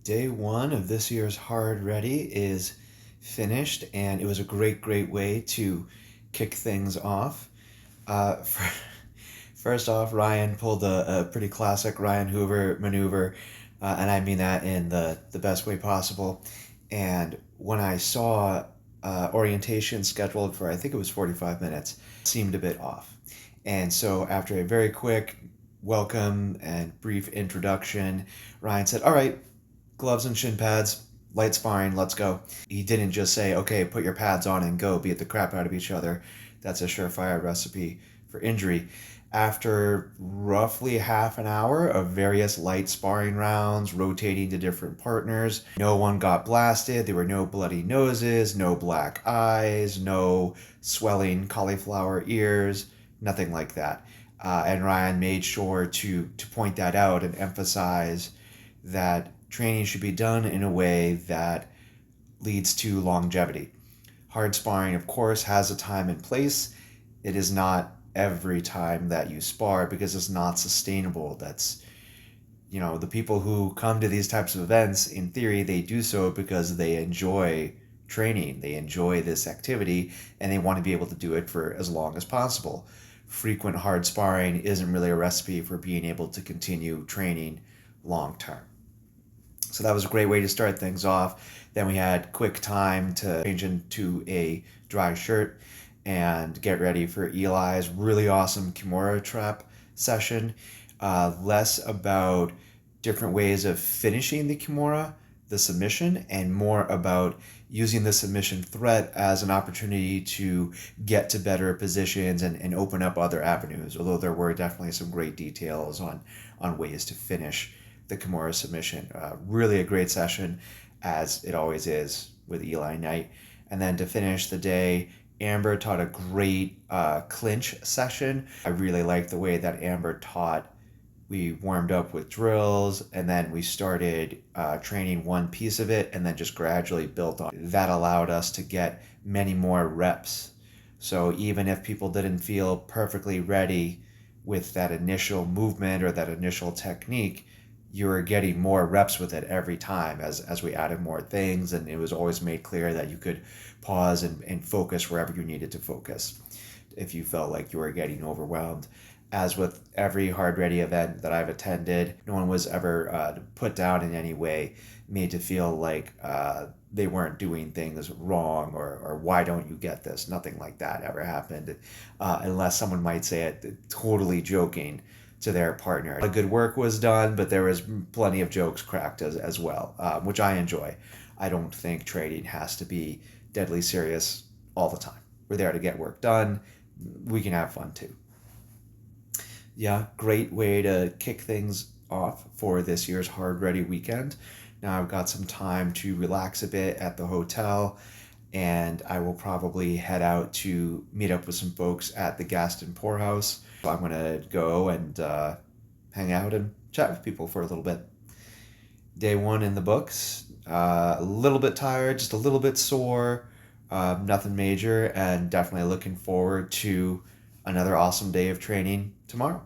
Day one of this year's Hard Ready is finished, and it was a great way to kick things off. First off, Ryan pulled a pretty classic Ryan Hoover maneuver, and I mean that in the best way possible. And when I saw orientation scheduled for, I think it was 45 minutes, seemed a bit off. And so after a very quick welcome and brief introduction, Ryan said, "All right, gloves and shin pads, light sparring, let's go." He didn't just say, "Okay, put your pads on and go beat the crap out of each other." That's a surefire recipe for injury. After roughly half an hour of various light sparring rounds, rotating to different partners, no one got blasted. There were no bloody noses, no black eyes, no swelling cauliflower ears, nothing like that. And Ryan made sure to point that out and emphasize that training should be done in a way that leads to longevity. Hard sparring, of course, has a time and place. It is not every time that you spar because it's not sustainable. The people who come to these types of events, in theory, they do so because they enjoy training, they enjoy this activity, and they want to be able to do it for as long as possible. Frequent hard sparring isn't really a recipe for being able to continue training long term. So that was a great way to start things off. Then we had quick time to change into a dry shirt and get ready for Eli's really awesome Kimura trap session. Less about different ways of finishing the Kimura, the submission, and more about using the submission threat as an opportunity to get to better positions and open up other avenues, although there were definitely some great details on ways to finish the Kimura submission. Really a great session, as it always is with Eli Knight. And then to finish the day, Amber taught a great clinch session. I really liked the way that Amber taught. We warmed up with drills, and then we started training one piece of it and then just gradually built on. That allowed us to get many more reps. So even if people didn't feel perfectly ready with that initial movement or that initial technique, you were getting more reps with it every time as we added more things, and it was always made clear that you could pause and focus wherever you needed to focus if you felt like you were getting overwhelmed. As with every Hard Ready event that I've attended, no one was ever put down in any way, made to feel like they weren't doing things wrong or why don't you get this? Nothing like that ever happened, unless someone might say it totally joking to their partner. Good work was done, but there was plenty of jokes cracked as well, which I enjoy. I don't think trading has to be deadly serious all the time. We're there to get work done. We can have fun too. Yeah, great way to kick things off for this year's Hard Ready weekend. Now I've got some time to relax a bit at the hotel, and I will probably head out to meet up with some folks at the Gaston Poorhouse. I'm going to go and hang out and chat with people for a little bit. Day one in the books. A little bit tired, just a little bit sore, nothing major, and definitely looking forward to another awesome day of training tomorrow.